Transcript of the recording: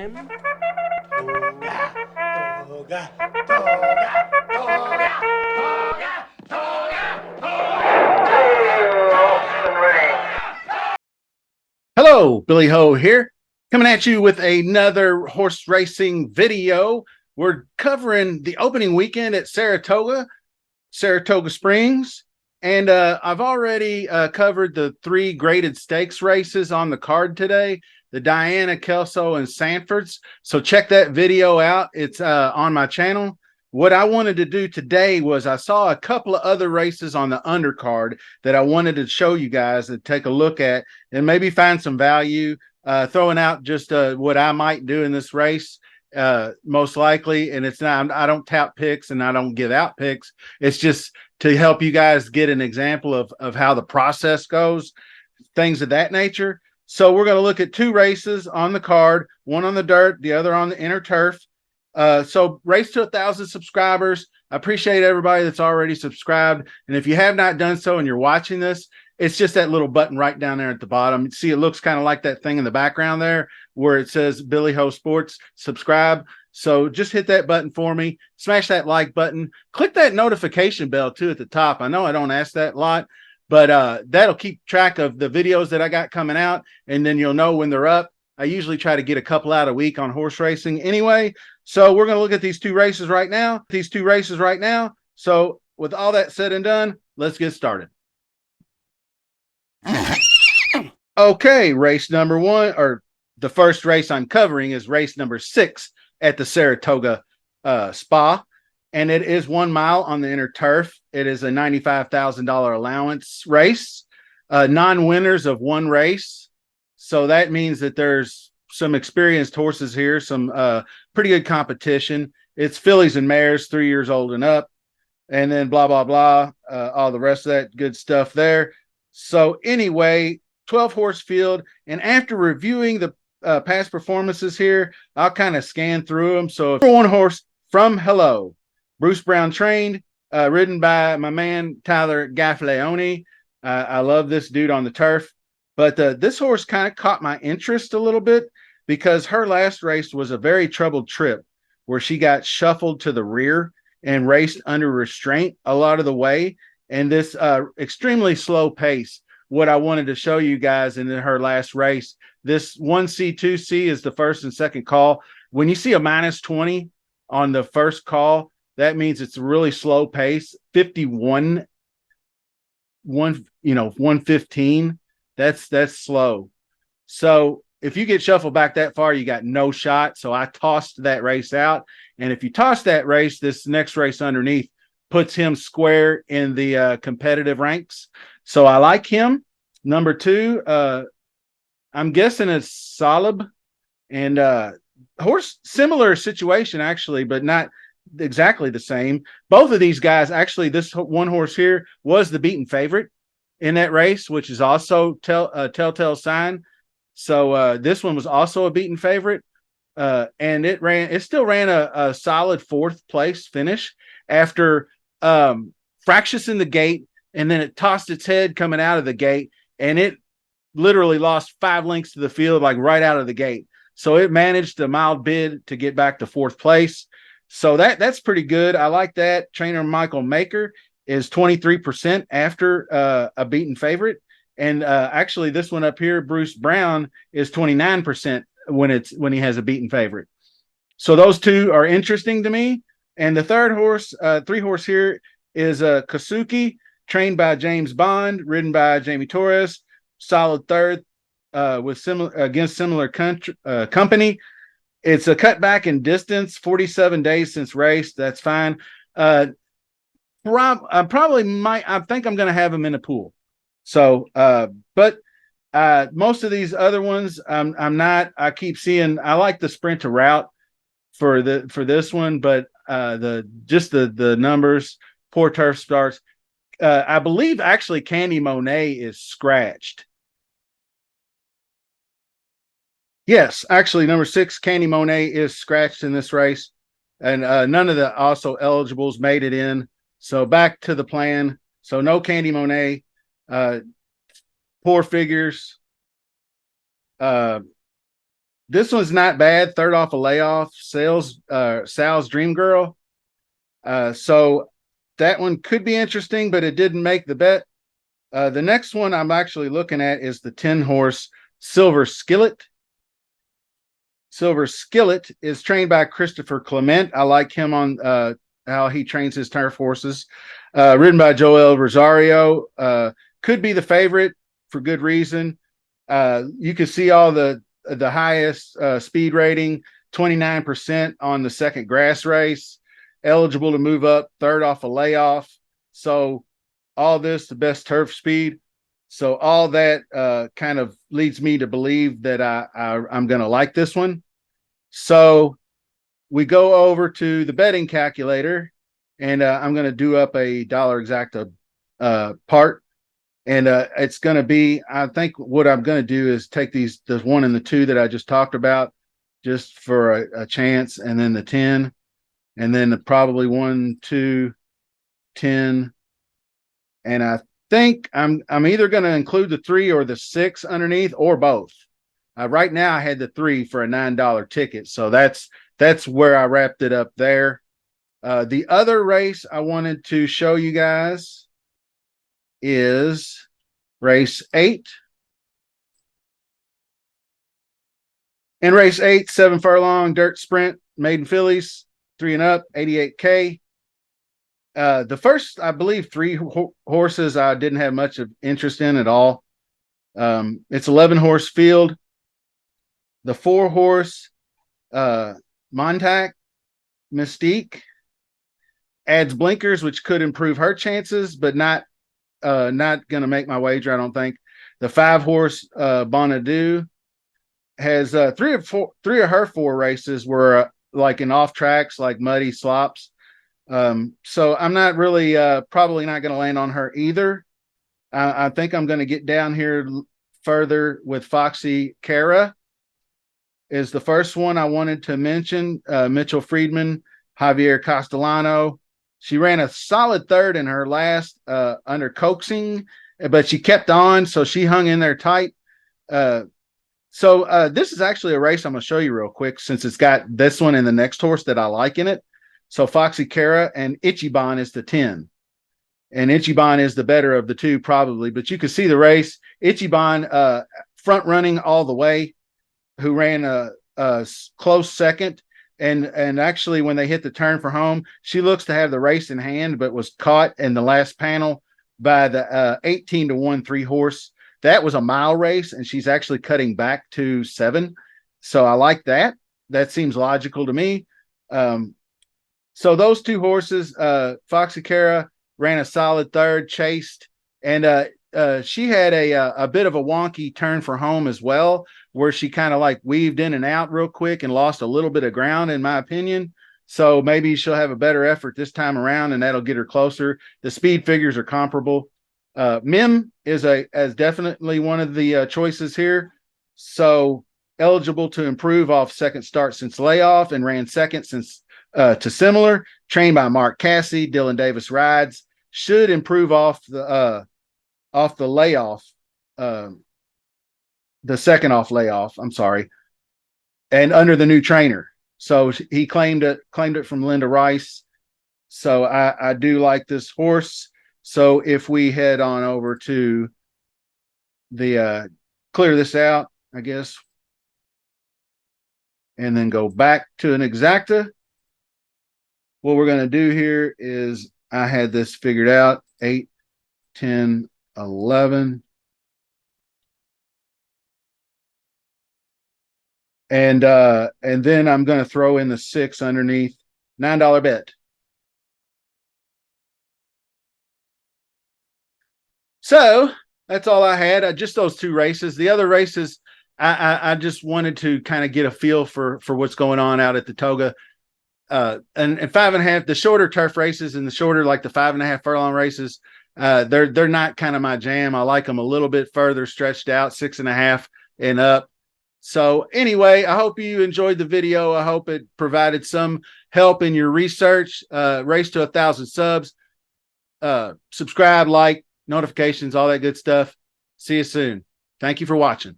Toga, toga, toga, toga, toga, toga, Hello, Billy Ho here, coming at you with another horse racing video. We're covering the opening weekend at Saratoga Springs, and I've already covered the three graded stakes races on the card today, the Diana, Kelso, and Sanfords. So check that video out. It's on my channel. What I wanted to do today was I saw a couple of other races on the undercard that I wanted to show you guys and take a look at and maybe find some value, throwing out just what I might do in this race, most likely. And it's not, I don't tout picks and I don't give out picks. It's just to help you guys get an example of how the process goes, things of that nature. So we're going to look at two races on the card, one on the dirt, the other on the inner turf. So race to 1,000 subscribers. I appreciate everybody that's already subscribed. And if you have not done so and you're watching this, it's just that little button right down there at the bottom. See, it looks kind of like that thing in the background there where it says Billy Ho Sports, subscribe. So just hit that button for me, smash that like button, click that notification bell too at the top. I know I don't ask that a lot, but that'll keep track of the videos that I got coming out, and then you'll know when they're up. I usually try to get a couple out a week on horse racing anyway. So we're going to look at these two races right now. So with all that said and done, let's get started. Okay, race number one, or the first race I'm covering, is race number 6 at the Saratoga Spa, and it is 1 mile on the inner turf. It is a $95,000 allowance race, non-winners of one race. So that means that there's some experienced horses here, some pretty good competition. It's fillies and mares, 3 years old and up, and then blah, blah, blah, all the rest of that good stuff there. So anyway, 12 horse field. And after reviewing the past performances here, I'll kind of scan through them. So for one horse, From Hello, Bruce Brown trained, ridden by my man, Tyler Gaffleone. I love this dude on the turf. But this horse kind of caught my interest a little bit because her last race was a very troubled trip where she got shuffled to the rear and raced under restraint a lot of the way. And this extremely slow pace, what I wanted to show you guys in her last race, this 1C, 2C is the first and second call. When you see a -20 on the first call, that means it's a really slow pace. 115. That's slow. So if you get shuffled back that far, you got no shot. So I tossed that race out. And if you toss that race, this next race underneath puts him square in the competitive ranks. So I like him. Number 2, I'm guessing it's Salib, and horse, similar situation actually, but not exactly the same. Both of these guys, actually, this one horse here was the beaten favorite in that race, which is also telltale sign. So this one was also a beaten favorite, and it still ran a solid 4th place finish after fractious in the gate, and then it tossed its head coming out of the gate, and it literally lost 5 lengths to the field, like right out of the gate. So it managed a mild bid to get back to 4th place. So that's pretty good. I like that. Trainer Michael Maker is 23% after a beaten favorite. And actually this one up here, Bruce Brown, is 29% when he has a beaten favorite. So those two are interesting to me. And the third horse, 3 horse here, is Kasuki, trained by James Bond, ridden by Jamie Torres, solid 3rd with similar company. It's a cutback in distance, 47 days since race. That's fine. I think I'm going to have him in a pool. So, but most of these other ones, I'm not. I keep seeing. I like the sprint to route for this one, but the numbers, poor turf starts. I believe actually Candy Monet is scratched. Yes, actually, number 6, Candy Monet, is scratched in this race, and none of the also eligibles made it in. So back to the plan. So no Candy Monet, poor figures. This one's not bad. Third off a layoff, Sal's Dream Girl. So that one could be interesting, but it didn't make the bet. The next one I'm actually looking at is the 10 horse Silver Skillet. Silver Skillet is trained by Christopher Clement. I like him on how he trains his turf horses. Ridden by Joel Rosario. Could be the favorite for good reason. You can see all the highest speed rating, 29% on the second grass race, eligible to move up third off a layoff. So all this, the best turf speed. So all that kind of leads me to believe that I'm going to like this one. So we go over to the betting calculator, and I'm going to do up a dollar exacta part. And it's going to be, I think what I'm going to do is take the 1 and the 2 that I just talked about just for a chance, and then the 10, and then probably 1, 2, 10. And I think I'm either going to include the 3 or the 6 underneath, or both. Right now I had the 3 for a $9 ticket. So that's where I wrapped it up there. The other race I wanted to show you guys is race 8. In race 8, 7 furlong dirt sprint, maiden fillies, 3 and up, 88K. The first, I believe, 3 horses I didn't have much of interest in at all. It's 11 horse field. The 4 horse Montauk Mystique adds blinkers, which could improve her chances, but not going to make my wager, I don't think. The 5 horse Bonadou has 3 of her 4 races were like in off tracks, like muddy slops. So I'm not really probably not going to land on her either. I think I'm going to get down here further with Foxy Cara is the first one I wanted to mention. Mitchell Friedman, Javier Castellano. She ran a solid 3rd in her last under coaxing, but she kept on, so she hung in there tight. So this is actually a race I'm going to show you real quick, since it's got this one and the next horse that I like in it. So Foxy Cara and Ichiban is the 10. And Ichiban is the better of the 2 probably, but you can see the race. Ichiban front running all the way, who ran a close second. And actually, when they hit the turn for home, she looks to have the race in hand, but was caught in the last panel by the 18-1 3 horse. That was a mile race, and she's actually cutting back to 7. So I like that. That seems logical to me. So those 2 horses, Foxy Cara ran a solid 3rd, chased, and she had a bit of a wonky turn for home as well, where she kind of like weaved in and out real quick and lost a little bit of ground, in my opinion. So maybe she'll have a better effort this time around, and that'll get her closer. The speed figures are comparable. Mim is definitely one of the choices here. So eligible to improve off second start since layoff, and ran second since to similar. Trained by Mark Cassey, Dylan Davis rides. Should improve off the layoff. The second off layoff, I'm sorry, and under the new trainer. So he claimed it from Linda Rice. So I do like this horse. So if we head on over to the clear this out, I guess, and then go back to an exacta. What we're going to do here is, I had this figured out, 8, 10, 11. And then I'm going to throw in the 6 underneath, $9 bet. So that's all I had. Just those 2 races. The other races, I just wanted to kind of get a feel for what's going on out at the Toga. And 5.5, the shorter turf races and the shorter, like the 5.5 furlong races, they're not kind of my jam. I like them a little bit further stretched out, 6.5 and up. So anyway, I hope you enjoyed the video. I hope it provided some help in your research. Race to 1,000 subs. Subscribe, like, notifications, all that good stuff. See you soon. Thank you for watching.